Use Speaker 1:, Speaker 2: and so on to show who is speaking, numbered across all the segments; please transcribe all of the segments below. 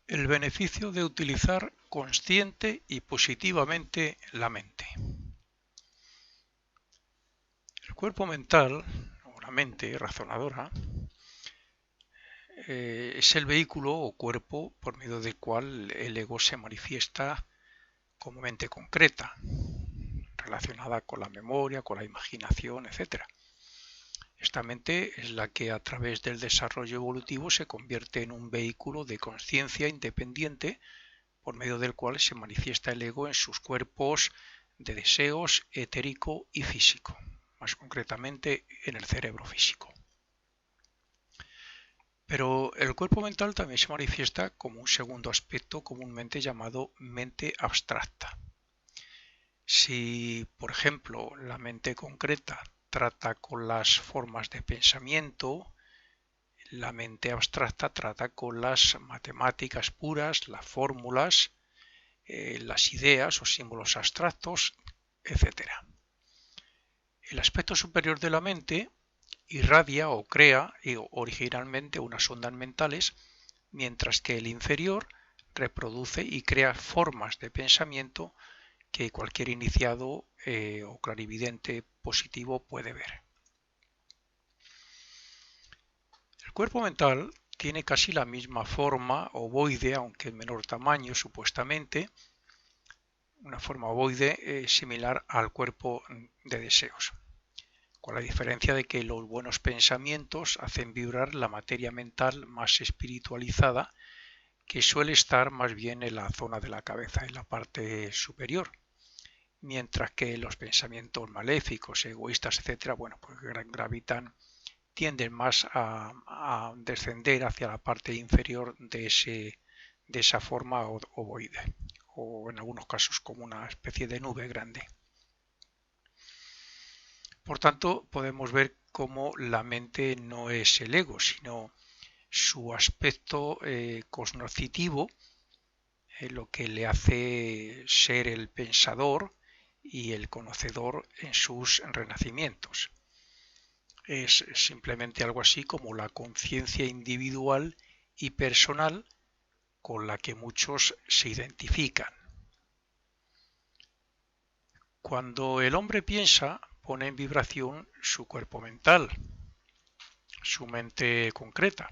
Speaker 1: El beneficio de utilizar consciente y positivamente la mente. El cuerpo mental, o la mente razonadora, es el vehículo o cuerpo por medio del cual el ego se manifiesta como mente concreta, relacionada con la memoria, con la imaginación, etc. Esta mente es la que a través del desarrollo evolutivo se convierte en un vehículo de conciencia independiente por medio del cual se manifiesta el ego en sus cuerpos de deseos etérico y físico, más concretamente en el cerebro físico. Pero el cuerpo mental también se manifiesta como un segundo aspecto comúnmente llamado mente abstracta. Si, por ejemplo, la mente concreta trata con las formas de pensamiento, la mente abstracta trata con las matemáticas puras, las fórmulas, las ideas o símbolos abstractos, etc. El aspecto superior de la mente irradia o crea originalmente unas ondas mentales, mientras que el inferior reproduce y crea formas de pensamiento que cualquier iniciado o clarividente positivo puede ver. El cuerpo mental tiene casi la misma forma ovoide, aunque en menor tamaño supuestamente, una forma ovoide similar al cuerpo de deseos, con la diferencia de que los buenos pensamientos hacen vibrar la materia mental más espiritualizada, que suele estar más bien en la zona de la cabeza, en la parte superior, mientras que los pensamientos maléficos, egoístas, etc., pues gravitan, tienden más a descender hacia la parte inferior de esa forma ovoide, o en algunos casos como una especie de nube grande. Por tanto, podemos ver cómo la mente no es el ego, sino su aspecto cognoscitivo, lo que le hace ser el pensador y el conocedor en sus renacimientos. Es simplemente algo así como la conciencia individual y personal con la que muchos se identifican. Cuando el hombre piensa, pone en vibración su cuerpo mental, su mente concreta.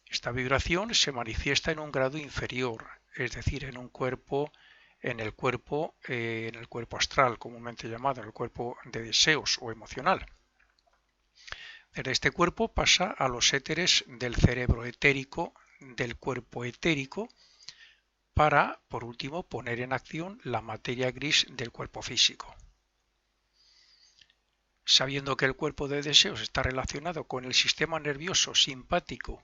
Speaker 1: Esta vibración se manifiesta en un grado inferior, es decir, en el cuerpo astral, comúnmente llamado, en el cuerpo de deseos o emocional. Desde este cuerpo pasa a los éteres del cerebro etérico, del cuerpo etérico, para, por último, poner en acción la materia gris del cuerpo físico. Sabiendo que el cuerpo de deseos está relacionado con el sistema nervioso simpático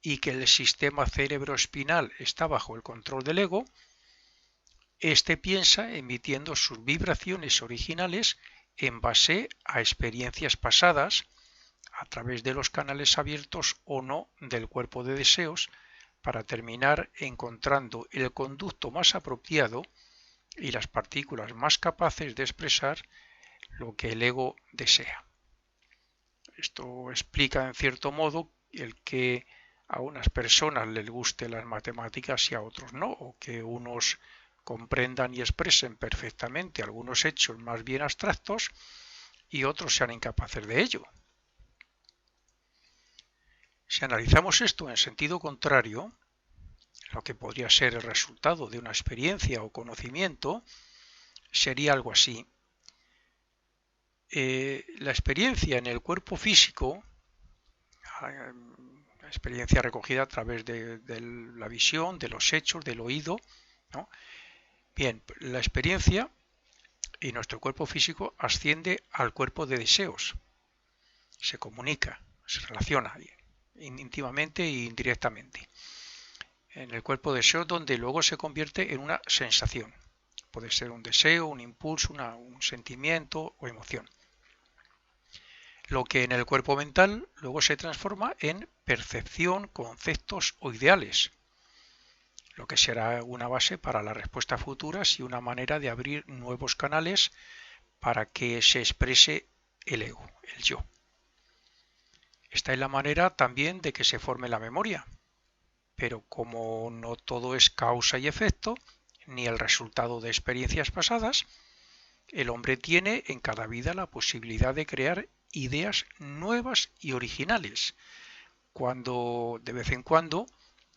Speaker 1: y que el sistema cerebroespinal está bajo el control del ego, éste piensa emitiendo sus vibraciones originales en base a experiencias pasadas a través de los canales abiertos o no del cuerpo de deseos, para terminar encontrando el conducto más apropiado y las partículas más capaces de expresar lo que el ego desea. Esto explica en cierto modo el que a unas personas les gusten las matemáticas y a otros no, o que unos comprendan y expresen perfectamente algunos hechos más bien abstractos y otros sean incapaces de ello. Si analizamos esto en sentido contrario, lo que podría ser el resultado de una experiencia o conocimiento, sería algo así. La experiencia en el cuerpo físico, la experiencia recogida a través de la visión, de los hechos, del oído, ¿no? Bien, la experiencia y nuestro cuerpo físico asciende al cuerpo de deseos, se comunica, se relaciona íntimamente e indirectamente. En el cuerpo de deseos, donde luego se convierte en una sensación. Puede ser un deseo, un impulso, un sentimiento o emoción. Lo que en el cuerpo mental luego se transforma en percepción, conceptos o ideales, lo que será una base para las respuestas futuras y una manera de abrir nuevos canales para que se exprese el ego, el yo. Esta es la manera también de que se forme la memoria, pero como no todo es causa y efecto, ni el resultado de experiencias pasadas, el hombre tiene en cada vida la posibilidad de crear ideas nuevas y originales, cuando de vez en cuando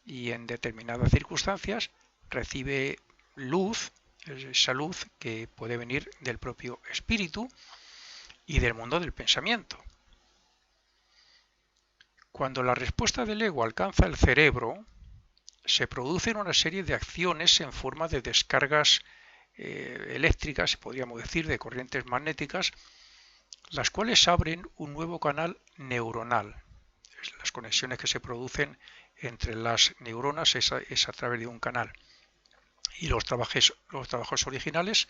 Speaker 1: y en determinadas circunstancias recibe luz, esa luz que puede venir del propio espíritu y del mundo del pensamiento. Cuando la respuesta del ego alcanza el cerebro, se producen una serie de acciones en forma de descargas eléctricas, podríamos decir, de corrientes magnéticas, las cuales abren un nuevo canal neuronal. Las conexiones que se producen entre las neuronas es a través de un canal. Y los trabajos originales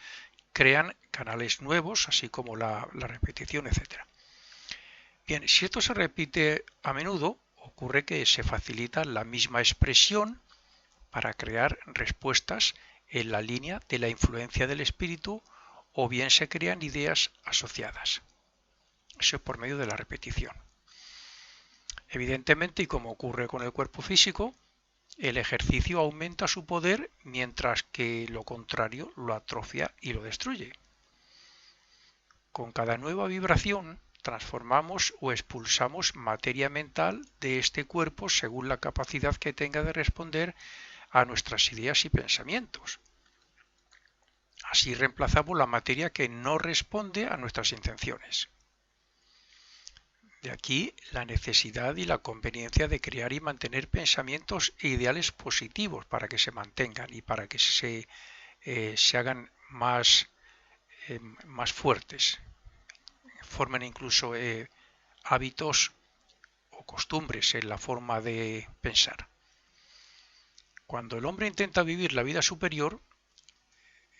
Speaker 1: crean canales nuevos, así como la repetición, etc. Bien, si esto se repite a menudo, ocurre que se facilita la misma expresión para crear respuestas en la línea de la influencia del espíritu, o bien se crean ideas asociadas. Eso es por medio de la repetición. Evidentemente, y como ocurre con el cuerpo físico, el ejercicio aumenta su poder, mientras que lo contrario lo atrofia y lo destruye. Con cada nueva vibración transformamos o expulsamos materia mental de este cuerpo según la capacidad que tenga de responder a nuestras ideas y pensamientos. Así reemplazamos la materia que no responde a nuestras intenciones. De aquí la necesidad y la conveniencia de crear y mantener pensamientos e ideales positivos para que se mantengan y para que se hagan más fuertes, formen incluso hábitos o costumbres en la forma de pensar. Cuando el hombre intenta vivir la vida superior,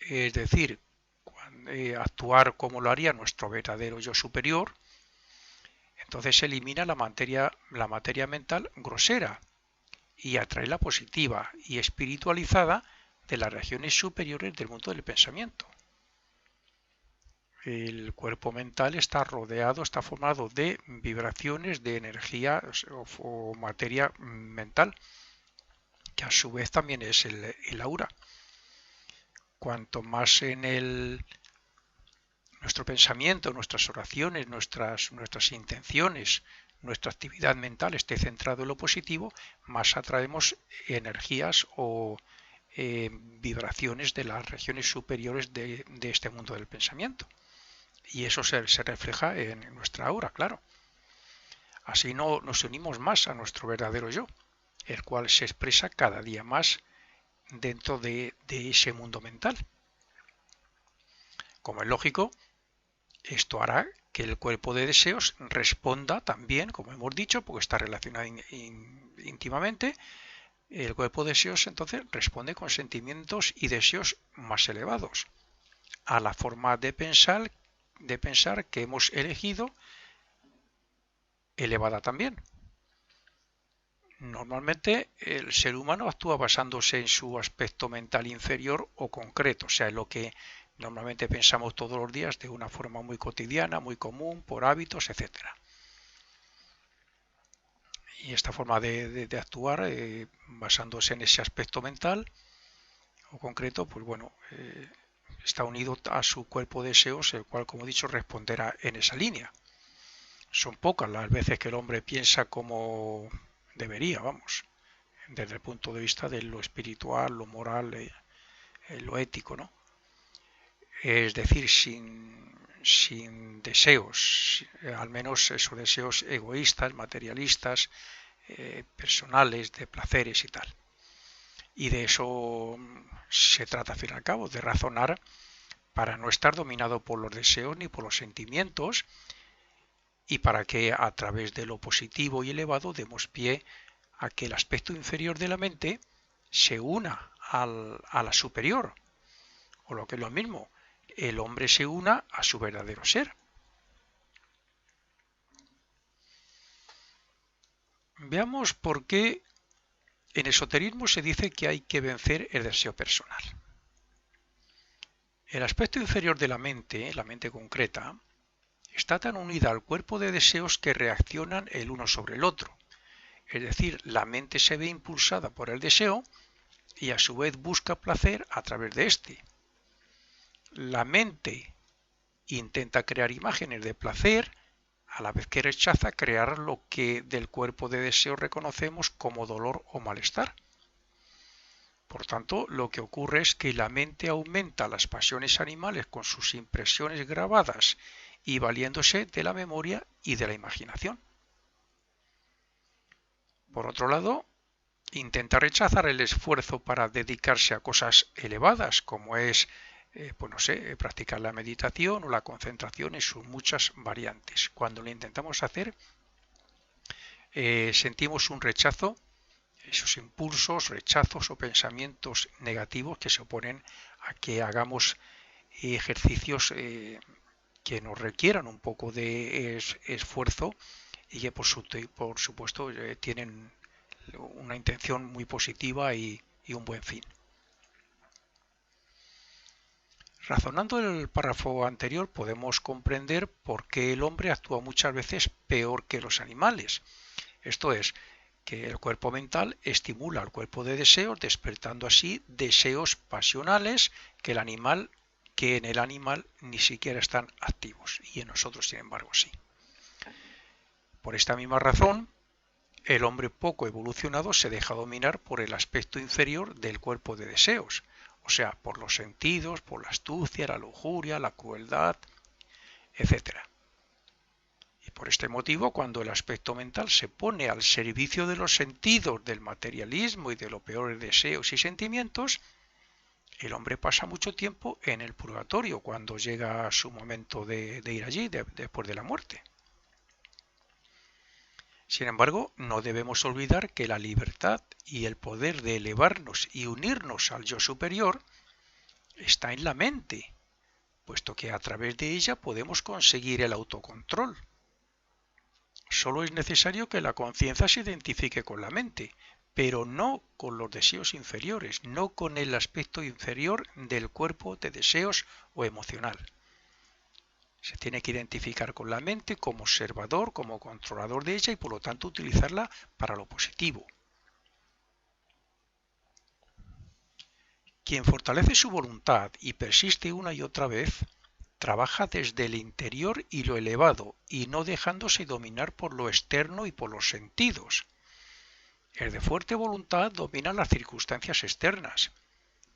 Speaker 1: es decir, actuar como lo haría nuestro verdadero yo superior, entonces se elimina la materia mental grosera y atrae la positiva y espiritualizada de las regiones superiores del mundo del pensamiento. El cuerpo mental está formado de vibraciones de energía o materia mental, que a su vez también es el aura. Cuanto más en nuestro pensamiento, nuestras oraciones, nuestras intenciones, nuestra actividad mental esté centrado en lo positivo, más atraemos energías o vibraciones de las regiones superiores de este mundo del pensamiento. Y eso se refleja en nuestra aura, claro. Así nos unimos más a nuestro verdadero yo, el cual se expresa cada día más dentro de ese mundo mental. Como es lógico, esto hará que el cuerpo de deseos responda también, como hemos dicho, porque está relacionado íntimamente. El cuerpo de deseos entonces responde con sentimientos y deseos más elevados a la forma de pensar que hemos elegido, elevada también. Normalmente el ser humano actúa basándose en su aspecto mental inferior o concreto, o sea, en lo que normalmente pensamos todos los días de una forma muy cotidiana, muy común, por hábitos, etc. Y esta forma de actuar, basándose en ese aspecto mental o concreto, pues bueno, está unido a su cuerpo de deseos, el cual, como he dicho, responderá en esa línea. Son pocas las veces que el hombre piensa como debería, vamos, desde el punto de vista de lo espiritual, lo moral, lo ético, ¿no? Es decir, sin deseos, al menos esos deseos egoístas, materialistas, personales, de placeres y tal. Y de eso se trata, al fin y al cabo, de razonar para no estar dominado por los deseos ni por los sentimientos, y para que a través de lo positivo y elevado demos pie a que el aspecto inferior de la mente se una a la superior, o lo que es lo mismo, el hombre se una a su verdadero ser. Veamos por qué en esoterismo se dice que hay que vencer el deseo personal. El aspecto inferior de la mente concreta, está tan unida al cuerpo de deseos que reaccionan el uno sobre el otro, Es decir, la mente se ve impulsada por el deseo y a su vez busca placer a través de este. La mente intenta crear imágenes de placer a la vez que rechaza crear lo que del cuerpo de deseo reconocemos como dolor o malestar. Por tanto, lo que ocurre es que la mente aumenta las pasiones animales con sus impresiones grabadas y valiéndose de la memoria y de la imaginación. Por otro lado, intenta rechazar el esfuerzo para dedicarse a cosas elevadas, como es, pues no sé, practicar la meditación o la concentración en sus muchas variantes. Cuando lo intentamos hacer, sentimos un rechazo, esos impulsos, rechazos o pensamientos negativos que se oponen a que hagamos ejercicios que nos requieran un poco de esfuerzo y que por supuesto tienen una intención muy positiva y un buen fin. Razonando el párrafo anterior podemos comprender por qué el hombre actúa muchas veces peor que los animales. Esto es, que el cuerpo mental estimula al cuerpo de deseos, despertando así deseos pasionales que en el animal ni siquiera están activos y en nosotros, sin embargo, sí. Por esta misma razón, el hombre poco evolucionado se deja dominar por el aspecto inferior del cuerpo de deseos, o sea, por los sentidos, por la astucia, la lujuria, la crueldad, etc. Y por este motivo, cuando el aspecto mental se pone al servicio de los sentidos, del materialismo y de los peores deseos y sentimientos, el hombre pasa mucho tiempo en el purgatorio cuando llega su momento de ir allí, después de la muerte. Sin embargo, no debemos olvidar que la libertad y el poder de elevarnos y unirnos al yo superior está en la mente, puesto que a través de ella podemos conseguir el autocontrol. Solo es necesario que la conciencia se identifique con la mente, pero no con los deseos inferiores, no con el aspecto inferior del cuerpo de deseos o emocional. Se tiene que identificar con la mente como observador, como controlador de ella y por lo tanto utilizarla para lo positivo. Quien fortalece su voluntad y persiste una y otra vez, trabaja desde el interior y lo elevado y no dejándose dominar por lo externo y por los sentidos. El de fuerte voluntad domina las circunstancias externas,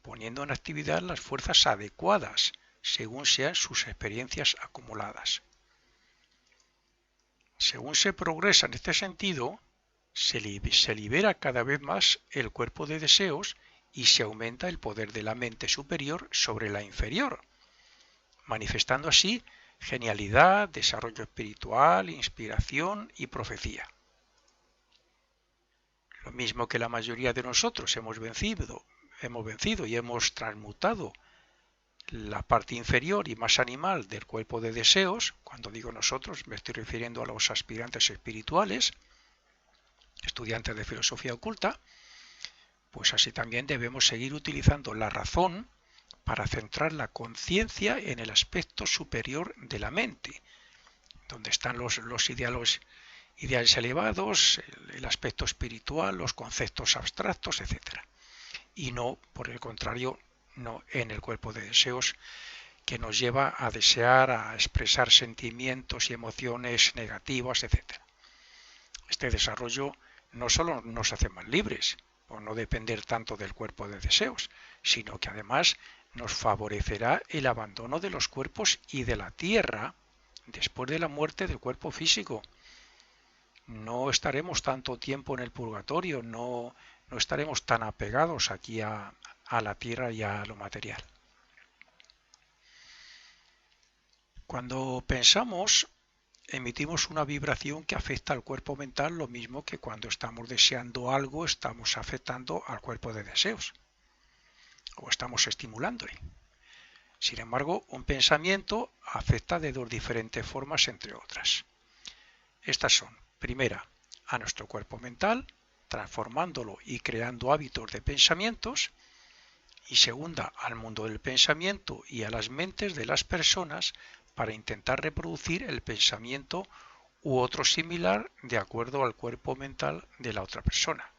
Speaker 1: poniendo en actividad las fuerzas adecuadas según sean sus experiencias acumuladas. Según se progresa en este sentido, se libera cada vez más el cuerpo de deseos y se aumenta el poder de la mente superior sobre la inferior, manifestando así genialidad, desarrollo espiritual, inspiración y profecía. Lo mismo que la mayoría de nosotros hemos vencido y hemos transmutado la parte inferior y más animal del cuerpo de deseos. Cuando digo nosotros me estoy refiriendo a los aspirantes espirituales, estudiantes de filosofía oculta, pues así también debemos seguir utilizando la razón para centrar la conciencia en el aspecto superior de la mente, donde están los ideales elevados, el aspecto espiritual, los conceptos abstractos, etc. Y no, por el contrario, no en el cuerpo de deseos que nos lleva a desear, a expresar sentimientos y emociones negativas, etc. Este desarrollo no solo nos hace más libres, por no depender tanto del cuerpo de deseos, sino que además nos favorecerá el abandono de los cuerpos y de la tierra después de la muerte del cuerpo físico. No estaremos tanto tiempo en el purgatorio, no estaremos tan apegados aquí a la tierra y a lo material. Cuando pensamos, emitimos una vibración que afecta al cuerpo mental, lo mismo que cuando estamos deseando algo, estamos afectando al cuerpo de deseos o estamos estimulándole. Sin embargo, un pensamiento afecta de dos diferentes formas, entre otras. Estas son, primera, a nuestro cuerpo mental, transformándolo y creando hábitos de pensamientos, y segunda, al mundo del pensamiento y a las mentes de las personas para intentar reproducir el pensamiento u otro similar de acuerdo al cuerpo mental de la otra persona.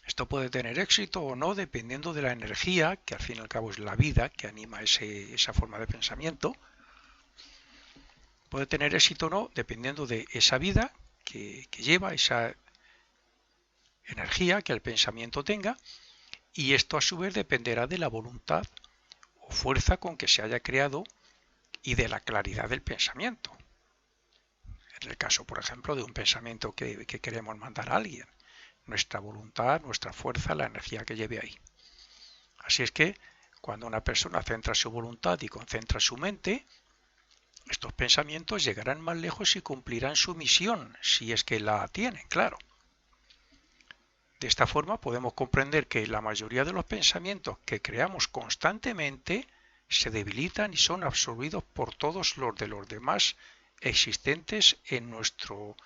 Speaker 1: Esto puede tener éxito o no dependiendo de la energía, que al fin y al cabo es la vida que anima esa forma de pensamiento. Puede tener éxito o no dependiendo de esa vida que lleva, esa energía que el pensamiento tenga, y esto a su vez dependerá de la voluntad o fuerza con que se haya creado y de la claridad del pensamiento. En el caso, por ejemplo, de un pensamiento que queremos mandar a alguien, nuestra voluntad, nuestra fuerza, la energía que lleve ahí. Así es que cuando una persona centra su voluntad y concentra su mente, estos pensamientos llegarán más lejos y cumplirán su misión, si es que la tienen, claro. De esta forma podemos comprender que la mayoría de los pensamientos que creamos constantemente se debilitan y son absorbidos por todos los de los demás existentes en nuestro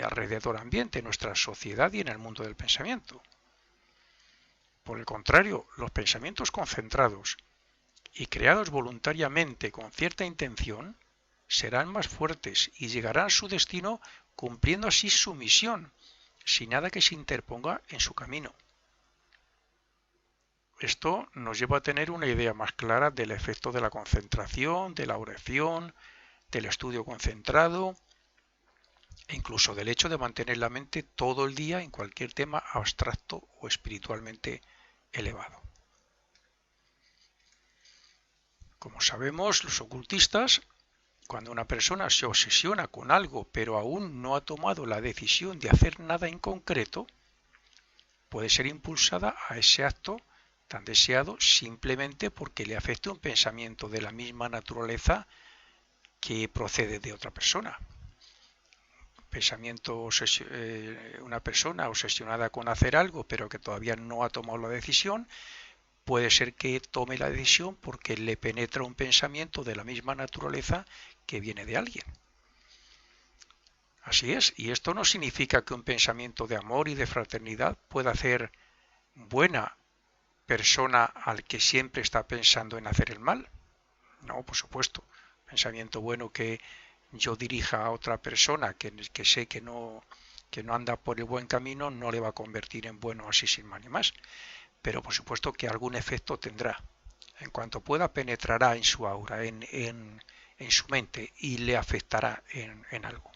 Speaker 1: alrededor ambiente, en nuestra sociedad y en el mundo del pensamiento. Por el contrario, los pensamientos concentrados y creados voluntariamente con cierta intención serán más fuertes y llegarán a su destino cumpliendo así su misión, sin nada que se interponga en su camino. Esto nos lleva a tener una idea más clara del efecto de la concentración, de la oración, del estudio concentrado e incluso del hecho de mantener la mente todo el día en cualquier tema abstracto o espiritualmente elevado. Como sabemos, los ocultistas, cuando una persona se obsesiona con algo pero aún no ha tomado la decisión de hacer nada en concreto, puede ser impulsada a ese acto tan deseado simplemente porque le afecte un pensamiento de la misma naturaleza que procede de otra persona. Una persona obsesionada con hacer algo pero que todavía no ha tomado la decisión, puede ser que tome la decisión porque le penetra un pensamiento de la misma naturaleza que viene de alguien. Así es, y esto no significa que un pensamiento de amor y de fraternidad pueda hacer buena persona al que siempre está pensando en hacer el mal. No, por supuesto. Pensamiento bueno que yo dirija a otra persona que sé que no anda por el buen camino no le va a convertir en bueno así sin más ni más. Pero por supuesto que algún efecto tendrá. En cuanto pueda penetrará en su aura, en su mente y le afectará en algo.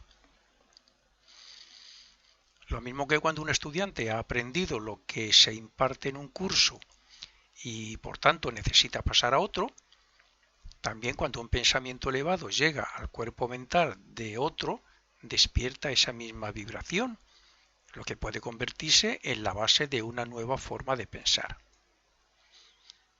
Speaker 1: Lo mismo que cuando un estudiante ha aprendido lo que se imparte en un curso y por tanto necesita pasar a otro, también cuando un pensamiento elevado llega al cuerpo mental de otro, despierta esa misma vibración, lo que puede convertirse en la base de una nueva forma de pensar.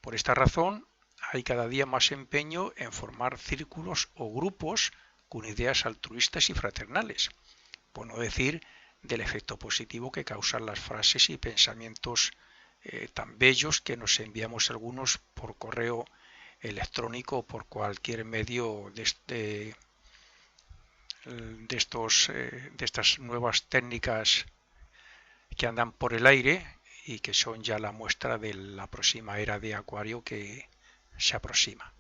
Speaker 1: Por esta razón, hay cada día más empeño en formar círculos o grupos con ideas altruistas y fraternales, por no decir del efecto positivo que causan las frases y pensamientos tan bellos que nos enviamos algunos por correo electrónico o por cualquier medio de estas nuevas técnicas que andan por el aire y que son ya la muestra de la próxima era de Acuario que se aproxima.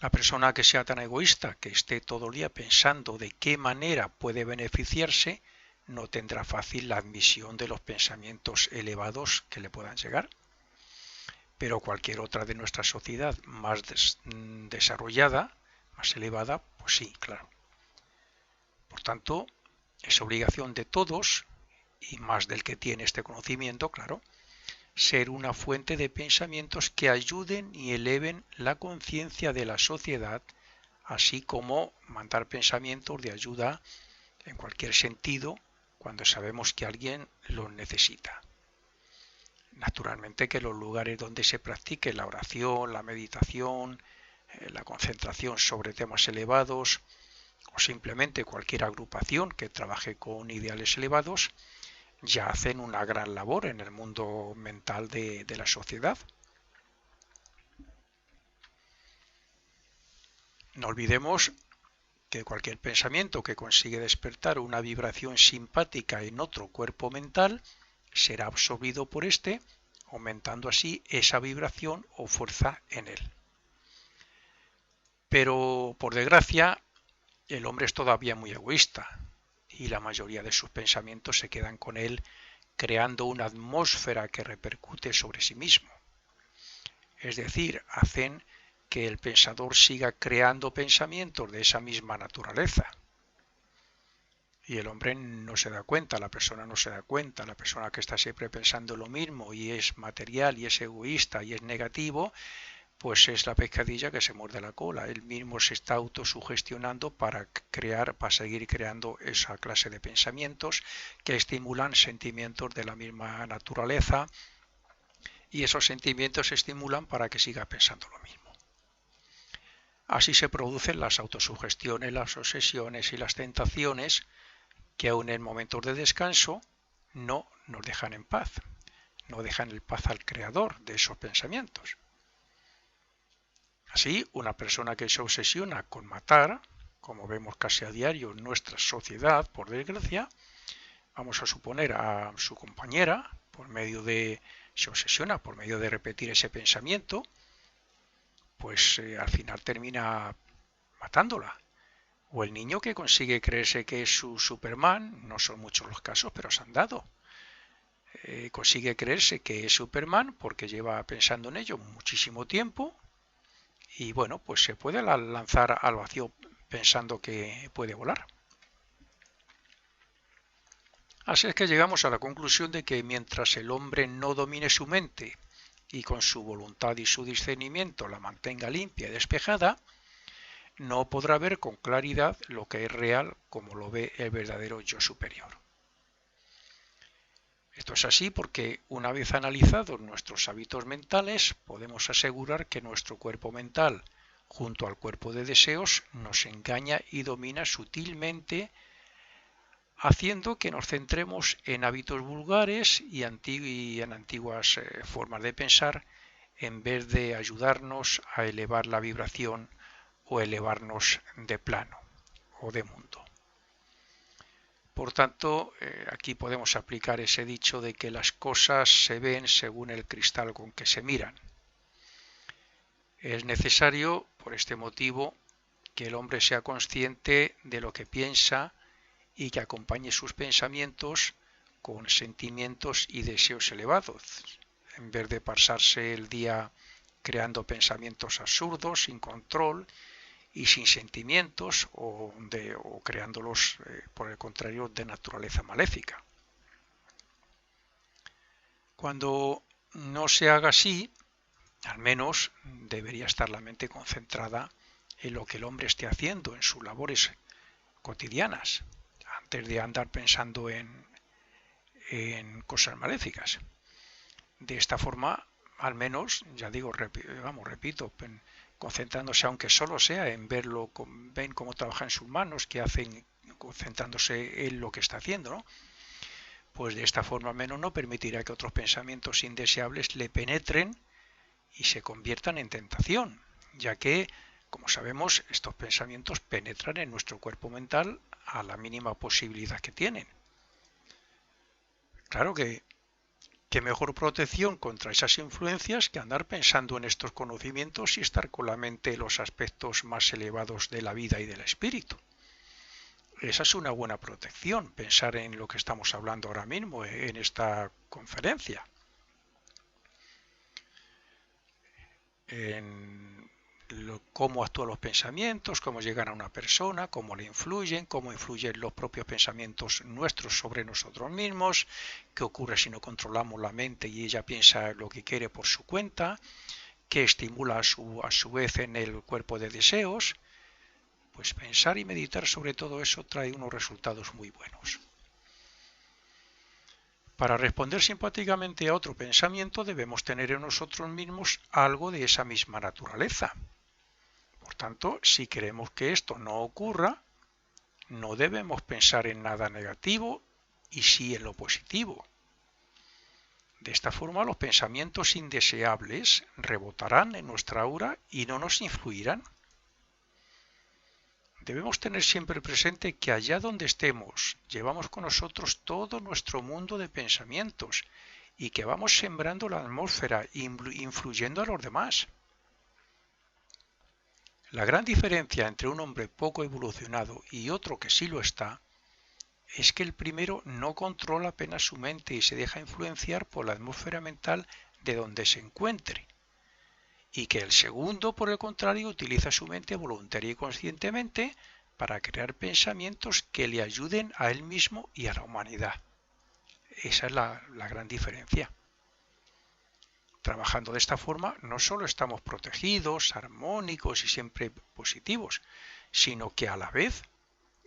Speaker 1: La persona que sea tan egoísta, que esté todo el día pensando de qué manera puede beneficiarse, no tendrá fácil la admisión de los pensamientos elevados que le puedan llegar. Pero cualquier otra de nuestra sociedad más desarrollada, más elevada, pues sí, claro. Por tanto, es obligación de todos, y más del que tiene este conocimiento, claro, ser una fuente de pensamientos que ayuden y eleven la conciencia de la sociedad, así como mandar pensamientos de ayuda en cualquier sentido cuando sabemos que alguien los necesita. Naturalmente que los lugares donde se practique la oración, la meditación, la concentración sobre temas elevados o simplemente cualquier agrupación que trabaje con ideales elevados, ya hacen una gran labor en el mundo mental de la sociedad. No olvidemos que cualquier pensamiento que consigue despertar una vibración simpática en otro cuerpo mental será absorbido por éste, aumentando así esa vibración o fuerza en él. Pero, por desgracia, el hombre es todavía muy egoísta y la mayoría de sus pensamientos se quedan con él, creando una atmósfera que repercute sobre sí mismo. Es decir, hacen que el pensador siga creando pensamientos de esa misma naturaleza. Y el hombre no se da cuenta, la persona no se da cuenta, la persona que está siempre pensando lo mismo y es material y es egoísta y es negativo, pues es la pescadilla que se muerde la cola. Él mismo se está autosugestionando para seguir creando esa clase de pensamientos que estimulan sentimientos de la misma naturaleza, y esos sentimientos se estimulan para que siga pensando lo mismo. Así se producen las autosugestiones, las obsesiones y las tentaciones que aun en momentos de descanso no nos dejan en paz, no dejan en paz al creador de esos pensamientos. Así, una persona que se obsesiona con matar, como vemos casi a diario en nuestra sociedad, por desgracia, vamos a suponer a su compañera, se obsesiona por medio de repetir ese pensamiento, pues al final termina matándola. O el niño que consigue creerse que es su Superman, no son muchos los casos, pero se han dado. Consigue creerse que es Superman porque lleva pensando en ello muchísimo tiempo y bueno, pues se puede lanzar al vacío pensando que puede volar. Así es que llegamos a la conclusión de que mientras el hombre no domine su mente y con su voluntad y su discernimiento la mantenga limpia y despejada, no podrá ver con claridad lo que es real como lo ve el verdadero yo superior. Esto es así porque una vez analizados nuestros hábitos mentales, podemos asegurar que nuestro cuerpo mental, junto al cuerpo de deseos, nos engaña y domina sutilmente, haciendo que nos centremos en hábitos vulgares y en antiguas formas de pensar, en vez de ayudarnos a elevar la vibración o elevarnos de plano o de mundo. Por tanto, aquí podemos aplicar ese dicho de que las cosas se ven según el cristal con que se miran. Es necesario, por este motivo, que el hombre sea consciente de lo que piensa y que acompañe sus pensamientos con sentimientos y deseos elevados, en vez de pasarse el día creando pensamientos absurdos, sin control y sin sentimientos o creándolos, por el contrario, de naturaleza maléfica. Cuando no se haga así, al menos debería estar la mente concentrada en lo que el hombre esté haciendo, en sus labores cotidianas, antes de andar pensando en cosas maléficas. De esta forma, al menos, ya digo, repito, concentrándose, aunque solo sea en ven cómo trabajan sus manos, qué hacen, concentrándose en lo que está haciendo, ¿no? Pues de esta forma al menos no permitirá que otros pensamientos indeseables le penetren y se conviertan en tentación, ya que, como sabemos, estos pensamientos penetran en nuestro cuerpo mental a la mínima posibilidad que tienen. Claro que qué mejor protección contra esas influencias que andar pensando en estos conocimientos y estar con la mente en los aspectos más elevados de la vida y del espíritu. Esa es una buena protección, pensar en lo que estamos hablando ahora mismo en esta conferencia. En cómo actúan los pensamientos, cómo llegan a una persona, cómo le influyen, cómo influyen los propios pensamientos nuestros sobre nosotros mismos, qué ocurre si no controlamos la mente y ella piensa lo que quiere por su cuenta, qué estimula a su vez en el cuerpo de deseos. Pues pensar y meditar sobre todo eso trae unos resultados muy buenos. Para responder simpáticamente a otro pensamiento debemos tener en nosotros mismos algo de esa misma naturaleza. Por tanto, si queremos que esto no ocurra, no debemos pensar en nada negativo y sí en lo positivo. De esta forma, los pensamientos indeseables rebotarán en nuestra aura y no nos influirán. Debemos tener siempre presente que allá donde estemos, llevamos con nosotros todo nuestro mundo de pensamientos y que vamos sembrando la atmósfera, influyendo a los demás. La gran diferencia entre un hombre poco evolucionado y otro que sí lo está es que el primero no controla apenas su mente y se deja influenciar por la atmósfera mental de donde se encuentre, y que el segundo, por el contrario, utiliza su mente voluntaria y conscientemente para crear pensamientos que le ayuden a él mismo y a la humanidad. Esa es la gran diferencia. Trabajando de esta forma, no solo estamos protegidos, armónicos y siempre positivos, sino que a la vez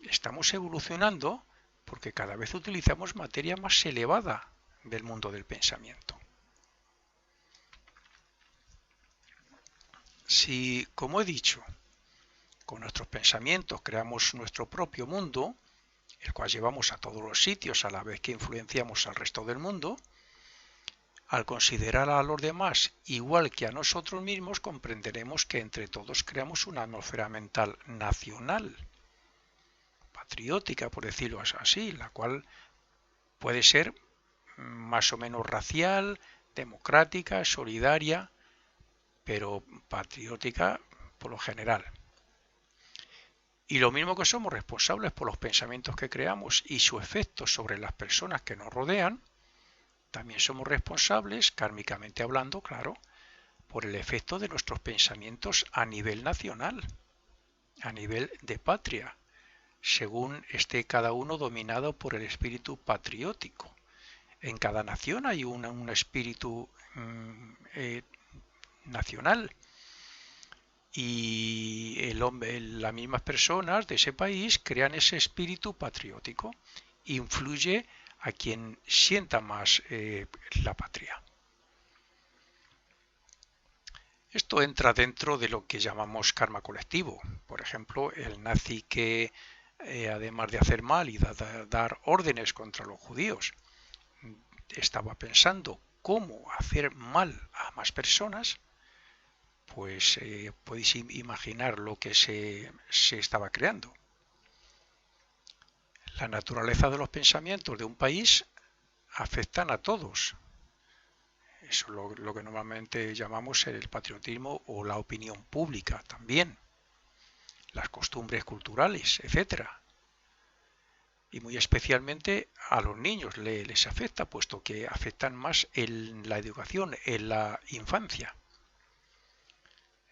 Speaker 1: estamos evolucionando porque cada vez utilizamos materia más elevada del mundo del pensamiento. Si, como he dicho, con nuestros pensamientos creamos nuestro propio mundo, el cual llevamos a todos los sitios a la vez que influenciamos al resto del mundo, al considerar a los demás igual que a nosotros mismos, comprenderemos que entre todos creamos una atmósfera mental nacional, patriótica, por decirlo así, la cual puede ser más o menos racial, democrática, solidaria, pero patriótica por lo general. Y lo mismo que somos responsables por los pensamientos que creamos y su efecto sobre las personas que nos rodean, también somos responsables, kármicamente hablando, claro, por el efecto de nuestros pensamientos a nivel nacional, a nivel de patria, según esté cada uno dominado por el espíritu patriótico. En cada nación hay un espíritu nacional y las mismas personas de ese país crean ese espíritu patriótico. Influye a quien sienta más la patria. Esto entra dentro de lo que llamamos karma colectivo. Por ejemplo, el nazi que, además de hacer mal y dar órdenes contra los judíos, estaba pensando cómo hacer mal a más personas, pues podéis imaginar lo que se estaba creando. La naturaleza de los pensamientos de un país afectan a todos. Eso es lo que normalmente llamamos el patriotismo o la opinión pública también. Las costumbres culturales, etcétera. Y muy especialmente a los niños les afecta, puesto que afectan más en la educación, en la infancia.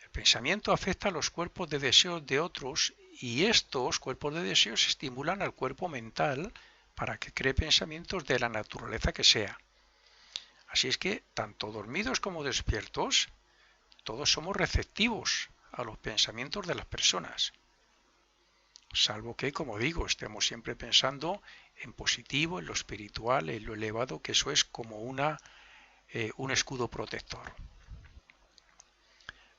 Speaker 1: El pensamiento afecta a los cuerpos de deseos de otros y estos cuerpos de deseos estimulan al cuerpo mental para que cree pensamientos de la naturaleza que sea. Así es que, tanto dormidos como despiertos, todos somos receptivos a los pensamientos de las personas. Salvo que, como digo, estemos siempre pensando en positivo, en lo espiritual, en lo elevado, que eso es como un escudo protector.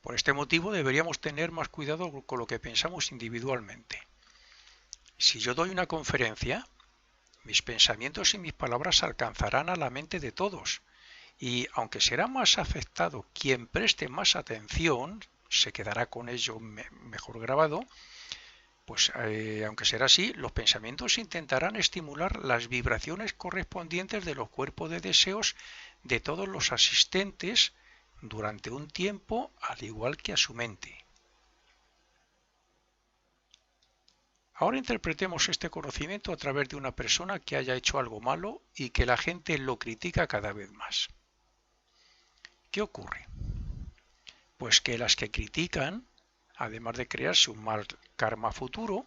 Speaker 1: Por este motivo deberíamos tener más cuidado con lo que pensamos individualmente. Si yo doy una conferencia, mis pensamientos y mis palabras alcanzarán a la mente de todos, y aunque será más afectado quien preste más atención, se quedará con ello mejor grabado, pues aunque será así, los pensamientos intentarán estimular las vibraciones correspondientes de los cuerpos de deseos de todos los asistentes durante un tiempo, al igual que a su mente. Ahora interpretemos este conocimiento a través de una persona que haya hecho algo malo y que la gente lo critica cada vez más. ¿Qué ocurre? Pues que las que critican, además de crearse un mal karma futuro,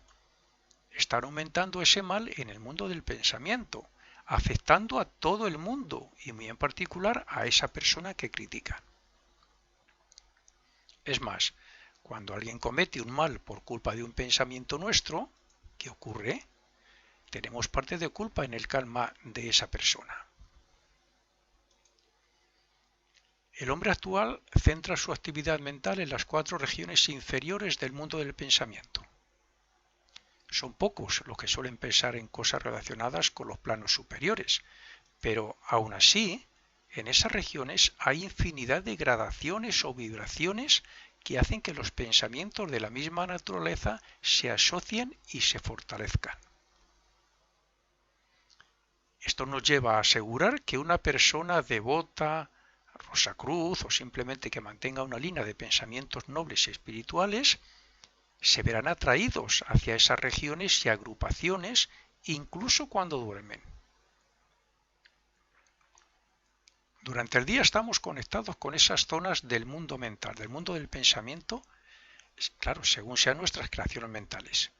Speaker 1: están aumentando ese mal en el mundo del pensamiento, afectando a todo el mundo y muy en particular a esa persona que critica. Es más, cuando alguien comete un mal por culpa de un pensamiento nuestro, ¿qué ocurre? Tenemos parte de culpa en el karma de esa persona. El hombre actual centra su actividad mental en las 4 regiones inferiores del mundo del pensamiento. Son pocos los que suelen pensar en cosas relacionadas con los planos superiores, pero aún así, en esas regiones hay infinidad de gradaciones o vibraciones que hacen que los pensamientos de la misma naturaleza se asocien y se fortalezcan. Esto nos lleva a asegurar que una persona devota, Rosacruz o simplemente que mantenga una línea de pensamientos nobles y espirituales, se verán atraídos hacia esas regiones y agrupaciones incluso cuando duermen. Durante el día estamos conectados con esas zonas del mundo mental, del mundo del pensamiento, claro, según sean nuestras creaciones mentales.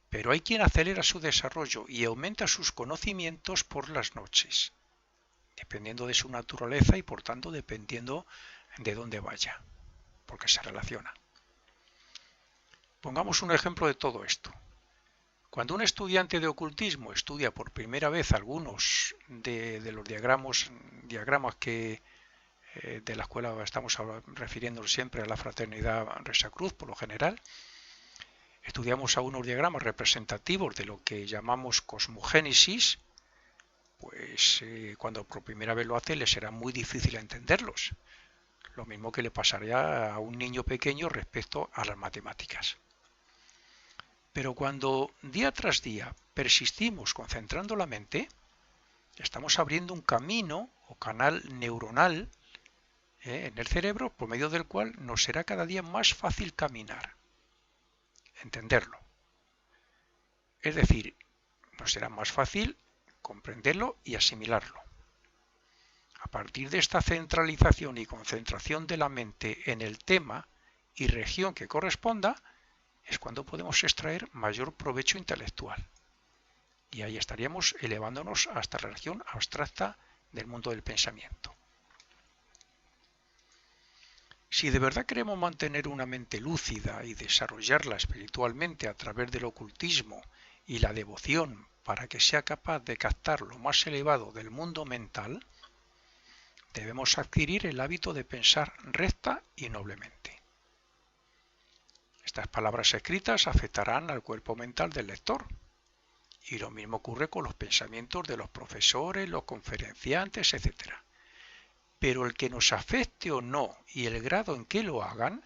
Speaker 1: Pero hay quien acelera su desarrollo y aumenta sus conocimientos por las noches, dependiendo de su naturaleza y por tanto dependiendo de dónde vaya, porque se relaciona. Pongamos un ejemplo de todo esto. Cuando un estudiante de ocultismo estudia por primera vez algunos de los diagramas que de la escuela estamos refiriéndonos siempre a la fraternidad Resa Cruz, por lo general, estudiamos algunos diagramas representativos de lo que llamamos cosmogénesis, pues cuando por primera vez lo hace le será muy difícil entenderlos. Lo mismo que le pasaría a un niño pequeño respecto a las matemáticas. Pero cuando día tras día persistimos concentrando la mente, estamos abriendo un camino o canal neuronal en el cerebro por medio del cual nos será cada día más fácil caminar, entenderlo. Es decir, nos será más fácil comprenderlo y asimilarlo. A partir de esta centralización y concentración de la mente en el tema y región que corresponda, es cuando podemos extraer mayor provecho intelectual. Y ahí estaríamos elevándonos hasta la región abstracta del mundo del pensamiento. Si de verdad queremos mantener una mente lúcida y desarrollarla espiritualmente a través del ocultismo y la devoción para que sea capaz de captar lo más elevado del mundo mental, debemos adquirir el hábito de pensar recta y noblemente. Estas palabras escritas afectarán al cuerpo mental del lector. Y lo mismo ocurre con los pensamientos de los profesores, los conferenciantes, etc. Pero el que nos afecte o no y el grado en que lo hagan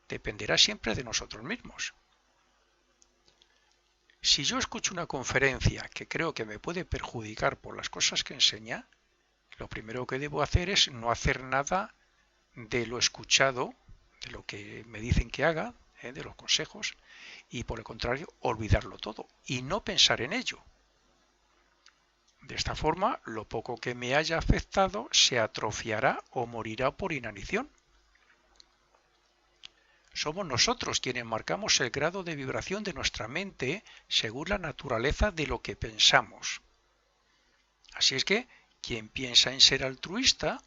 Speaker 1: dependerá siempre de nosotros mismos. Si yo escucho una conferencia que creo que me puede perjudicar por las cosas que enseña, lo primero que debo hacer es no hacer nada de lo escuchado, de lo que me dicen que haga, de los consejos, y por el contrario, olvidarlo todo y no pensar en ello. De esta forma, lo poco que me haya afectado se atrofiará o morirá por inanición. Somos nosotros quienes marcamos el grado de vibración de nuestra mente según la naturaleza de lo que pensamos. Así es que, quien piensa en ser altruista,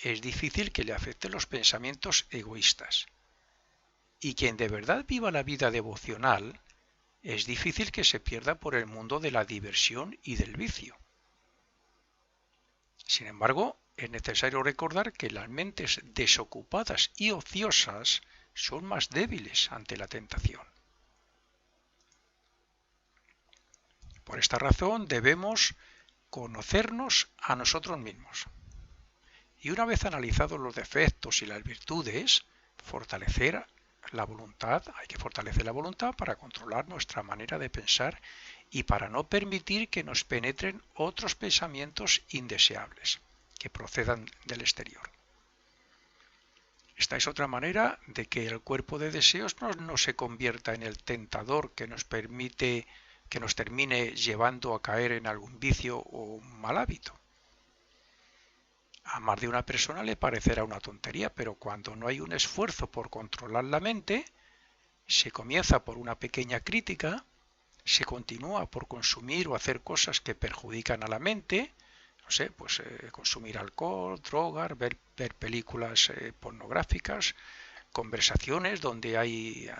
Speaker 1: es difícil que le afecten los pensamientos egoístas. Y quien de verdad viva la vida devocional, es difícil que se pierda por el mundo de la diversión y del vicio. Sin embargo, es necesario recordar que las mentes desocupadas y ociosas son más débiles ante la tentación. Por esta razón debemos conocernos a nosotros mismos. Y una vez analizados los defectos y las virtudes, fortalecer la voluntad, hay que fortalecer la voluntad para controlar nuestra manera de pensar y para no permitir que nos penetren otros pensamientos indeseables que procedan del exterior. Esta es otra manera de que el cuerpo de deseos no se convierta en el tentador que nos termine llevando a caer en algún vicio o un mal hábito. A más de una persona le parecerá una tontería, pero cuando no hay un esfuerzo por controlar la mente, se comienza por una pequeña crítica, se continúa por consumir o hacer cosas que perjudican a la mente, no sé, pues consumir alcohol, drogas, ver películas pornográficas, conversaciones donde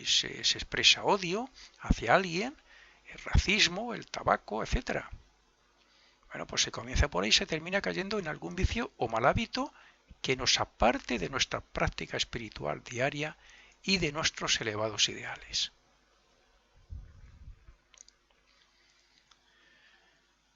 Speaker 1: se expresa odio hacia alguien, el racismo, el tabaco, etcétera. Bueno, pues se comienza por ahí y se termina cayendo en algún vicio o mal hábito que nos aparte de nuestra práctica espiritual diaria y de nuestros elevados ideales.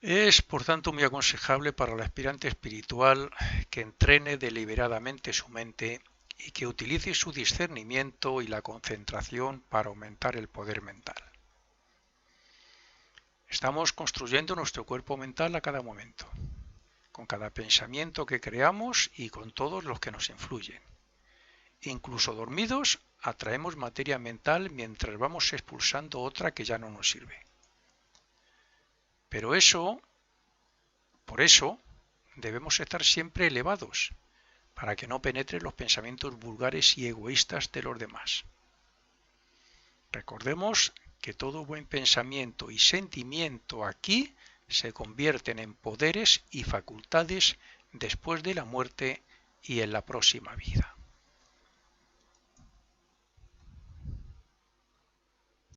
Speaker 1: Es, por tanto, muy aconsejable para el aspirante espiritual que entrene deliberadamente su mente y que utilice su discernimiento y la concentración para aumentar el poder mental. Estamos construyendo nuestro cuerpo mental a cada momento, con cada pensamiento que creamos y con todos los que nos influyen. Incluso dormidos, atraemos materia mental mientras vamos expulsando otra que ya no nos sirve. Pero por eso, debemos estar siempre elevados, para que no penetren los pensamientos vulgares y egoístas de los demás. Recordemos que todo buen pensamiento y sentimiento aquí se convierten en poderes y facultades después de la muerte y en la próxima vida.